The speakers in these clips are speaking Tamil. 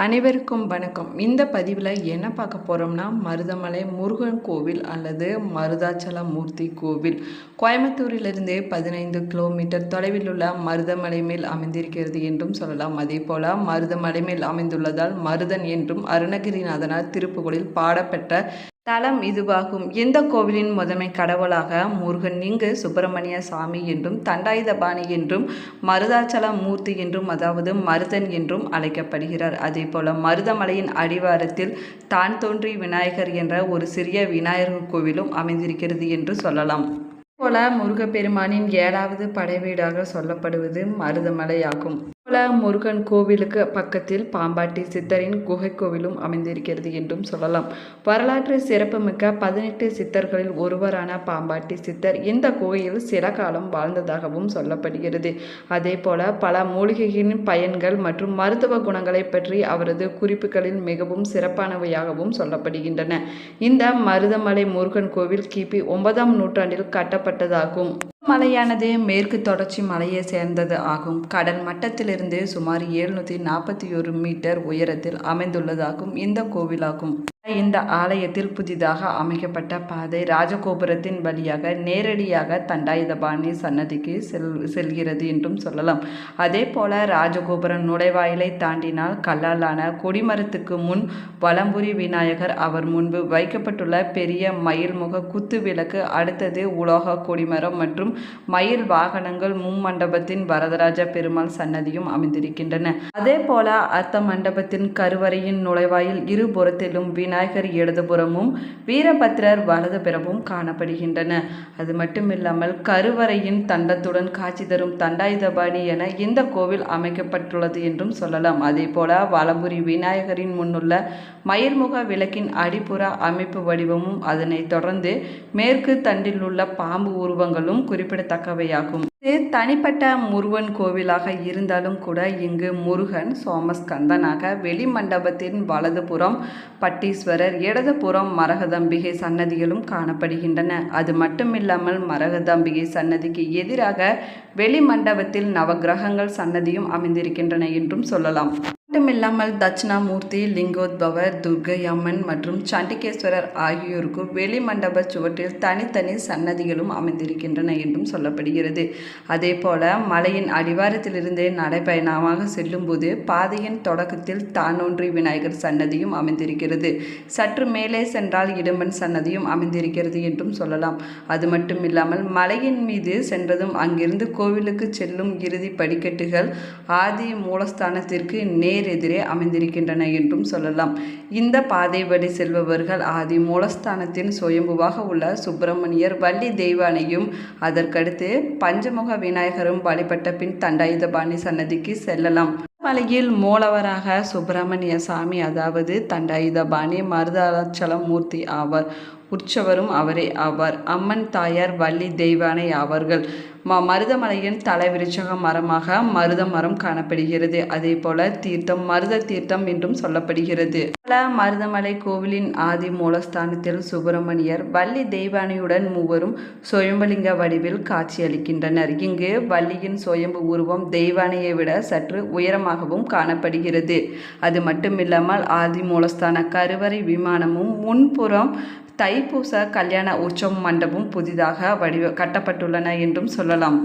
அனைவருக்கும் வணக்கம். இந்த பதிவில் என்ன பார்க்க போகிறோம்னா, மருதமலை முருகன் கோவில் அல்லது மருதாச்சலமூர்த்தி கோவில் கோயம்புத்தூரிலிருந்து 15 கிலோமீட்டர் தொலைவில் உள்ள மருதமலை மேல் அமைந்திருக்கிறது என்றும் சொல்லலாம். அதே போல் மருதமலை மேல் அமைந்துள்ளதால் மருதன் என்றும் அருணகிரிநாதனார் திருப்புகழில் பாடப்பெற்ற தலம் இதுவாகும். இந்த கோவிலின் முதன்மை கடவுளாக முருகன், இங்கு சுப்பிரமணிய சாமி என்றும் தண்டாயுதபாணி என்றும் மருதாச்சலமூர்த்தி என்றும் அதாவது மருதன் என்றும் அழைக்கப்படுகிறார். அதே போல மருதமலையின் அடிவாரத்தில் தான் தோன்றி விநாயகர் என்ற ஒரு சிறிய விநாயகர் கோவிலும் அமைந்திருக்கிறது என்று சொல்லலாம். போல முருகப்பெருமானின் 7வது படைவீடாக சொல்லப்படுவது மருதமலையாகும். போல முருகன் கோவிலுக்கு பக்கத்தில் பாம்பாட்டி சித்தரின் குகை கோவிலும் அமைந்திருக்கிறது என்றும் சொல்லலாம். வரலாற்று சிறப்புமிக்க 18 சித்தர்களில் ஒருவரான பாம்பாட்டி சித்தர் இந்த கோயில் சில காலம் வாழ்ந்ததாகவும் சொல்லப்படுகிறது. அதே போல பல மூலிகைகளின் பயன்கள் மற்றும் மருத்துவ குணங்களை பற்றி அவரது குறிப்புகளில் மிகவும் சிறப்பானவையாகவும் சொல்லப்படுகின்றன. இந்த மருதமலை முருகன் கோவில் கிபி 9ஆம் நூற்றாண்டில் கட்டப்பட்டதாகும். மலையானது மேற்கு தொடர்ச்சி மலையை சேர்ந்தது ஆகும். கடல் மட்டத்திலிருந்து சுமார் 741 மீட்டர் உயரத்தில் அமைந்துள்ளதாகும் இந்த கோவிலாகும். இந்த ஆலயத்தில் புதிதாக அமைக்கப்பட்ட பாதை ராஜகோபுரத்தின் வழியாக நேரடியாக தண்டாயுதபாணி சன்னதிக்கு செல்கிறது என்றும் சொல்லலாம். அதே போல ராஜகோபுரம் நுழைவாயிலை தாண்டினால் கல்லாலான கொடிமரத்துக்கு முன் வலம்புரி விநாயகர், அவர் முன்பு வைக்கப்பட்டுள்ள பெரிய மயில்முக குத்து விளக்கு, அடுத்தது உலோக கொடிமரம் மற்றும் மயில் வாகனங்கள், மும்மண்டபத்தின் வரதராஜ பெருமாள் சன்னதியும் அமைந்திருக்கின்றன. அதே போல அர்த்த மண்டபத்தின் கருவறையின் நுழைவாயில் இருபுறத்திலும் விநாயகர் இடதுபுறமும் வீரபத்ரர் வலதுபுறமும் காணப்படுகின்றன. அது மட்டுமில்லாமல் கருவறையின் தண்டத்துடன் காட்சி தரும் தண்டாயுதபாணி என இந்த கோவில் அமைக்கப்பட்டுள்ளது என்றும் சொல்லலாம். அதே போல வலம்புரி விநாயகரின் முன்னுள்ள மயிர்முக விளக்கின் அடிப்புற அமைப்பு வடிவமும் அதனை தொடர்ந்து மேற்கு தண்டில் உள்ள பாம்பு உருவங்களும் குறிப்பிடத்தக்கவையாகும். இது தனிப்பட்ட முருகன் கோவிலாக இருந்தாலும் கூட இங்கு முருகன், சோமஸ்கந்தனாக வெளிமண்டபத்தின் வலதுபுறம் பட்டீஸ்வரர், இடதுபுறம் மரகதம்பிகை சன்னதிகளும் காணப்படுகின்றன. அது மட்டுமில்லாமல் மரகதம்பிகை சன்னதிக்கு எதிராக வெளிமண்டபத்தில் நவகிரகங்கள் சன்னதியும் அமைந்திருக்கின்றன என்றும் சொல்லலாம். மட்டுமில்லாமல் தட்சிணாமூர்த்தி, லிங்கோத்பவர், துர்க்கை அம்மன் மற்றும் சண்டிகேஸ்வரர் ஆகியோருக்கு வெளிமண்டப சுவற்றில் தனித்தனி சன்னதிகளும் அமைந்திருக்கின்றன என்றும் சொல்லப்படுகிறது. அதே போல மலையின் அடிவாரத்திலிருந்து நடைபயணமாக செல்லும்போது பாதையின் தொடக்கத்தில் தானொன்றி விநாயகர் சன்னதியும் அமைந்திருக்கிறது. சற்று மேலே சென்றால் இடும்பன் சன்னதியும் அமைந்திருக்கிறது என்றும் சொல்லலாம். அது மட்டுமில்லாமல் மலையின் மீது சென்றதும் அங்கிருந்து கோவிலுக்கு செல்லும் இறுதி படிக்கட்டுகள் ஆதி மூலஸ்தானத்திற்கு நேர் எதிரே அமைந்திருக்கின்றன என்றும் சொல்லலாம். இந்த பாதை வழி செல்பவர்கள் ஆதி மூலஸ்தானத்தின் சுயம்புவாக உள்ள சுப்பிரமணியர், வள்ளி தெய்வானையும் அதற்கடுத்து பஞ்சமுக விநாயகரும் வழிபட்ட பின் தண்டாயுதபாணி சன்னதிக்கு செல்லலாம். மலையில் மூலவராக சுப்பிரமணிய சாமி அதாவது தண்டாயுதபாணி மருதாச்சலமூர்த்தி ஆவார். உற்சவரும் அவரே ஆவார். அம்மன் தாயார் வள்ளி தெய்வானை ஆவார்கள். மருதமலையின் தலைவிருச்சக மரமாக மருத மரம் காணப்படுகிறது. அதே போல தீர்த்தம் மருத தீர்த்தம் என்றும் சொல்லப்படுகிறது. மருதமலை கோவிலின் ஆதி மூலஸ்தானத்தில் சுப்பிரமணியர், வள்ளி தெய்வானையுடன் மூவரும் சுயம்பலிங்க வடிவில் காட்சியளிக்கின்றனர். இங்கு வள்ளியின் சுயம்பு உருவம் தெய்வானையை விட சற்று உயரமாகவும் காணப்படுகிறது. அது மட்டுமில்லாமல் ஆதி மூலஸ்தான கருவறை விமானமும் முன்புறம் தைப்பூச கல்யாண உற்சவ மண்டபம் புதிதாக கட்டப்பட்டுள்ளன என்றும் சொல்லலாம்.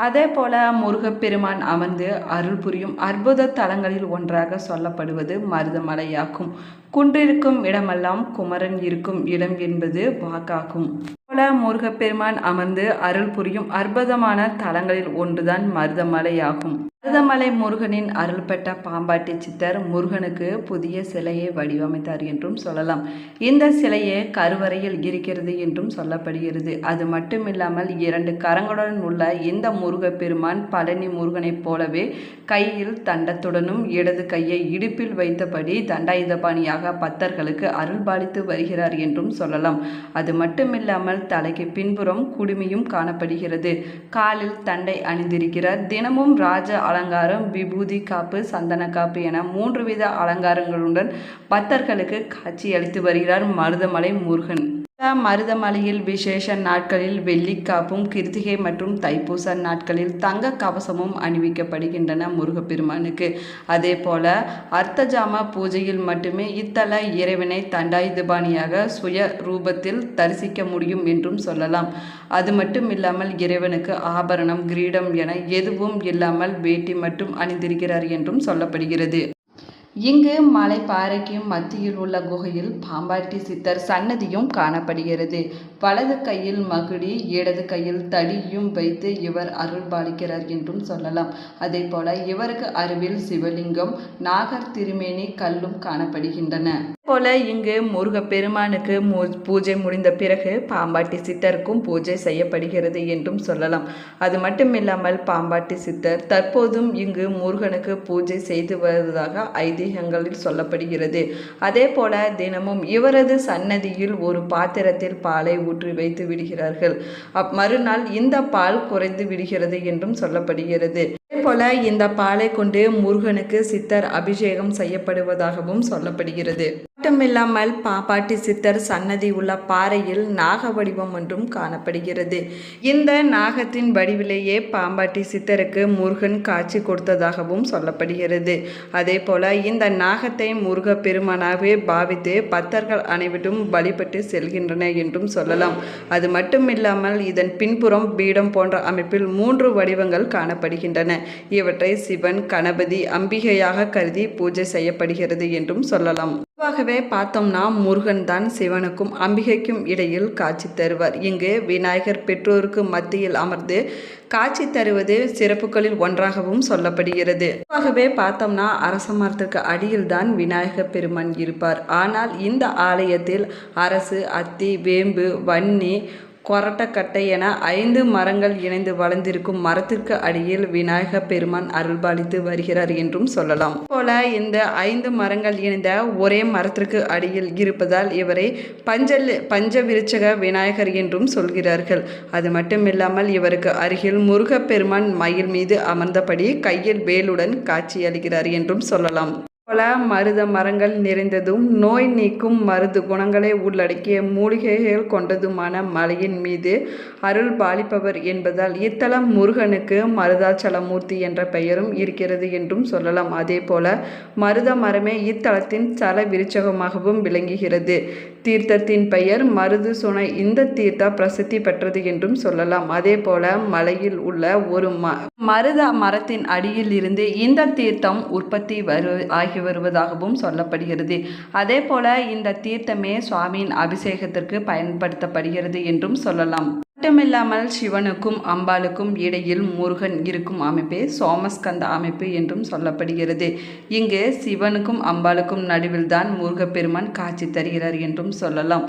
அதே போல முருகப்பெருமான் அமர்ந்து அருள் புரியும் அற்புத தலங்களில் ஒன்றாக சொல்லப்படுவது மருதமலையாகும். குன்றிருக்கும் இடமெல்லாம் குமரன் இருக்கும் இடம் என்பது வாக்காகும். போல முருகப்பெருமான் அமர்ந்து அருள் புரியும் அற்புதமான தலங்களில் ஒன்றுதான் மருதமலையாகும். மருதமலை முருகனின் அருள் பெற்ற பாம்பாட்டி சித்தர் முருகனுக்கு புதிய சிலையை வடிவமைத்தார் என்றும் சொல்லலாம். இந்த சிலையே கருவறையில் இருக்கிறது என்றும் சொல்லப்படுகிறது. அது மட்டுமில்லாமல் 2 கரங்களுடன் உள்ள இந்த முருகப்பெருமான் பழனி முருகனைப் போலவே கையில் தண்டத்துடனும் இடது கையை இடுப்பில் வைத்தபடி தண்டாயுதபாணியாக பக்தர்களுக்கு அருள்பாலித்து வருகிறார் என்றும் சொல்லலாம். அது மட்டுமில்லாமல் தலைக்கு பின்புறம் குடுமியும் காணப்படுகிறது. காலில் தண்டை அணிந்திருக்கிறார். தினமும் ராஜ அலங்காரம், விபூதி காப்பு, சந்தன காப்பு என 3 வித அலங்காரங்களுடன் பக்தர்களுக்கு காட்சி அளித்து வருகிறார் மருதமலை முருகன். மருதமலையில் விசேஷ நாட்களில் வெள்ளிக்காப்பும், கிருத்திகை மற்றும் தைப்பூச நாட்களில் தங்க கவசமும் அணிவிக்கப்படுகின்றன முருகப்பெருமானுக்கு. அதே போல அர்த்தஜாம பூஜையில் மட்டுமே இத்தல இறைவனை தண்டாயுதபாணியாக சுய ரூபத்தில் தரிசிக்க முடியும் என்றும் சொல்லலாம். அது மட்டும் இல்லாமல் இறைவனுக்கு ஆபரணம், கிரீடம் என எதுவும் இல்லாமல் வேட்டி மட்டும் அணிந்திருக்கிறார் என்றும் சொல்லப்படுகிறது. இங்கு மலைப்பாறைக்கு மத்தியில் உள்ள குகையில் பாம்பாட்டி சித்தர் சன்னதியும் காணப்படுகிறது. வலது கையில் மகுடி, இடது கையில் தடியும் வைத்து இவர் அருள் பாலிக்கிறார் என்றும் சொல்லலாம். அதே போல இவருக்கு அருகில் சிவலிங்கம், நாகர் திருமேனி கல்லும் காணப்படுகின்றன. போல இங்கு முருகப்பெருமானுக்கு பூஜை முடிந்த பிறகு பாம்பாட்டி சித்தருக்கும் பூஜை செய்யப்படுகிறது என்றும் சொல்லலாம். அது மட்டுமில்லாமல் பாம்பாட்டி சித்தர் தற்போதும் இங்கு முருகனுக்கு பூஜை செய்து வருவதாக ஐதீகங்களில் சொல்லப்படுகிறது. அதே போல தினமும் இவரது சன்னதியில் ஒரு பாத்திரத்தில் பாலை ஊற்றி வைத்து விடுகிறார்கள். மறுநாள் இந்த பால் குறைந்து விடுகிறது என்றும் சொல்லப்படுகிறது. அதேபோல இந்த பாலை கொண்டு முருகனுக்கு சித்தர் அபிஷேகம் செய்யப்படுவதாகவும் சொல்லப்படுகிறது. மட்டுமில்லாமல் பாம்பாட்டி சித்தர் சன்னதி உள்ள பாறையில் நாக வடிவம் ஒன்றும் காணப்படுகிறது. இந்த நாகத்தின் வடிவிலேயே பாம்பாட்டி சித்தருக்கு முருகன் காட்சி கொடுத்ததாகவும் சொல்லப்படுகிறது. அதே போல இந்த நாகத்தை முருக பெருமானாகவே பாவித்து பக்தர்கள் அனைவரும் வழிபட்டு செல்கின்றனர் என்றும் சொல்லலாம். அது மட்டுமில்லாமல் இதன் பின்புறம் பீடம் போன்ற அமைப்பில் 3 வடிவங்கள் காணப்படுகின்றன. இவற்றை சிவன், கணபதி, அம்பிகையாக கருதி பூஜை செய்யப்படுகிறது என்றும் சொல்லலாம். பொதுவாகவே பார்த்தோம்னா முருகன் தான் சிவனுக்கும் அம்பிகைக்கும் இடையில் காட்சி தருவார். இங்கு விநாயகர் பெற்றோருக்கு மத்தியில் அமர்ந்து காட்சி தருவது சிறப்புகளில் ஒன்றாகவும் சொல்லப்படுகிறது. பொதுவாகவே பார்த்தோம்னா அரச மரத்திற்கு அடியில் தான் விநாயகர் பெருமான் இருப்பார். ஆனால் இந்த ஆலயத்தில் அரசு, அத்தி, வேம்பு, வன்னி, கொரட்டக்கட்டை என 5 மரங்கள் இணைந்து வளர்ந்திருக்கும் மரத்திற்கு அடியில் விநாயகர் பெருமான் அருள்பாலித்து வருகிறார் என்றும் சொல்லலாம். போல இந்த 5 மரங்கள் இணைந்த ஒரே மரத்திற்கு அடியில் இருப்பதால் இவரை பஞ்சவிருட்சக விநாயகர் என்றும் சொல்கிறார்கள். அது மட்டுமில்லாமல் இவருக்கு அருகில் முருகப்பெருமான் மயில் மீது அமர்ந்தபடி கையில் வேலுடன் காட்சியளிக்கிறார் என்றும் சொல்லலாம். பல மருத மரங்கள் நிறைந்ததும் நோய் நீக்கும் மருது குணங்களை உள்ளடக்கிய மூலிகைகள் கொண்டதுமான மலையின் மீது அருள் பாலிப்பவர் என்பதால் இத்தலம் முருகனுக்கு மருதாச்சலமூர்த்தி என்ற பெயரும் இருக்கிறது என்றும் சொல்லலாம். அதே போல மருத மரமே இத்தலத்தின் சல விருட்சகமாகவும் விளங்குகிறது. தீர்த்தத்தின் பெயர் மருது சுனை. இந்த தீர்த்தம் பிரசித்தி பெற்றது என்றும் சொல்லலாம். அதே போல மலையில் உள்ள ஒரு மருத மரத்தின் அடியில் இருந்து இந்த தீர்த்தம் உற்பத்தி ஆகி வருவதாகவும் சொல்லப்படுகிறது. அதே போல இந்த தீர்த்தமே சுவாமியின் அபிஷேகத்திற்கு பயன்படுத்தப்படுகிறது என்றும் சொல்லலாம். மட்டுமில்லாமல் சிவனுக்கும் அம்பாளுக்கும் இடையில் முருகன் இருக்கும் அமைப்பே சோமஸ்கந்த அமைப்பு என்றும் சொல்லப்படுகிறது. இங்கு சிவனுக்கும் அம்பாளுக்கும் நடுவில் தான் முருகப்பெருமான் காட்சி தருகிறார் என்றும் சொல்லலாம்.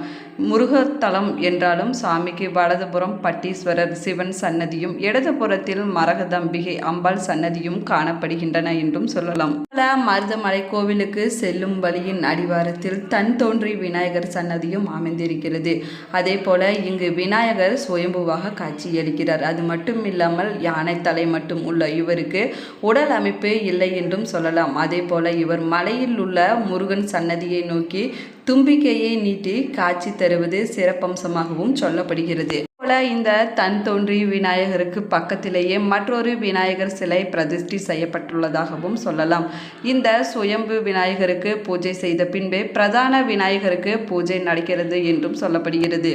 முருகத்தலம் என்றாலும் சாமிக்கு வலதுபுறம் பட்டீஸ்வரர் சிவன் சன்னதியும், இடதுபுறத்தில் மரகதம்பிகை அம்பாள் சன்னதியும் காணப்படுகின்றன என்றும் சொல்லலாம். மருதமலை கோவிலுக்கு செல்லும் வழியின் அடிவாரத்தில் தன் தோன்றி விநாயகர் சன்னதியும் அமைந்திருக்கிறது. அதே போல இங்கு விநாயகர் சுயம்புவாக காட்சியளிக்கிறார். அது மட்டும் இல்லாமல் யானை தலை மட்டும் உள்ள இவருக்கு உடல் அமைப்பு இல்லை என்றும் சொல்லலாம். அதே போல இவர் மலையில் உள்ள முருகன் சன்னதியை நோக்கி தும்பிக்கையை நீட்டி காட்சி தருவது சிறப்பம்சமாகவும் சொல்லப்படுகிறது. போல இந்த தன் தோன்றி விநாயகருக்கு பக்கத்திலேயே மற்றொரு விநாயகர் சிலை பிரதிஷ்டை செய்யப்பட்டுள்ளதாகவும் சொல்லலாம். இந்த சுயம்பு விநாயகருக்கு பூஜை செய்த பின்பே பிரதான விநாயகருக்கு பூஜை நடக்கிறது என்றும் சொல்லப்படுகிறது.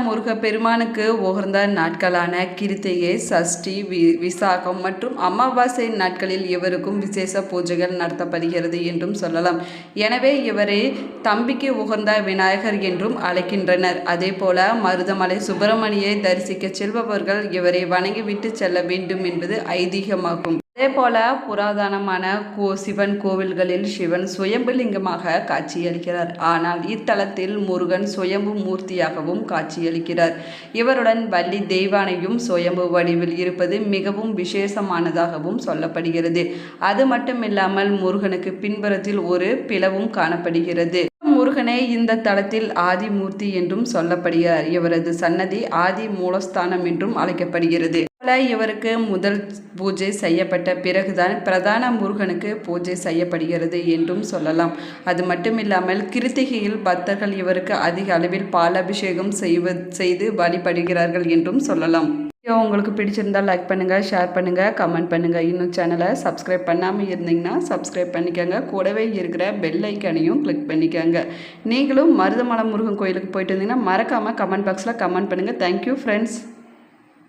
முருகப்பெருமானுக்கு உகந்த நாட்களான கிருத்திகை, சஷ்டி, விசாகம் மற்றும் அமாவாசை நாட்களில் இவருக்கும் விசேஷ பூஜைகள் நடத்தப்படுகிறது என்றும் சொல்லலாம். எனவே இவரை தம்பிக்கு உகந்த விநாயகர் என்றும் அழைக்கின்றனர். அதே போல மருதமலை சுப்பிரமணியை தரிசிக்க செல்பவர்கள் இவரை வணங்கிவிட்டு செல்ல வேண்டும் என்பது ஐதீகமாகும். அதே போல புராதனமான சிவன் கோவில்களில் சிவன் சுயம்புலிங்கமாக காட்சியளிக்கிறார். ஆனால் இத்தலத்தில் முருகன் சுயம்பு மூர்த்தியாகவும் காட்சியளிக்கிறார். இவருடன் வள்ளி தெய்வானையும் சுயம்பு வடிவில் இருப்பது மிகவும் விசேஷமானதாகவும் சொல்லப்படுகிறது. அது மட்டுமில்லாமல் முருகனுக்கு பின்புறத்தில் ஒரு பிளவும் காணப்படுகிறது. முருகனே இந்த தலத்தில் ஆதிமூர்த்தி என்றும் சொல்லப்படுகிறார். இவரது சன்னதி ஆதி மூலஸ்தானம் என்றும் அழைக்கப்படுகிறது. இவருக்கு முதல் பூஜை செய்யப்பட்ட பிறகுதான் பிரதான முருகனுக்கு பூஜை செய்யப்படுகிறது என்றும் சொல்லலாம். அது மட்டுமில்லாமல் கிருத்திகையில் பக்தர்கள் இவருக்கு அதிக அளவில் பாலாபிஷேகம் செய்து வழிபடுகிறார்கள் என்றும் சொல்லலாம். வீடியோ உங்களுக்கு பிடிச்சிருந்தால் லைக் பண்ணுங்கள், ஷேர் பண்ணுங்கள், கமெண்ட் பண்ணுங்கள். இன்னும் சேனலை சப்ஸ்கிரைப் பண்ணாமல் இருந்தீங்கன்னா சப்ஸ்கிரைப் பண்ணிக்கோங்க. கூடவே இருக்கிற பெல் ஐக்கானையும் கிளிக் பண்ணிக்கோங்க. நீங்களும் மருதமலை முருகன் கோயிலுக்கு போயிட்டு இருந்தீங்கன்னா மறக்காமல் கமெண்ட் பாக்ஸில் கமெண்ட் பண்ணுங்கள். Thank you friends.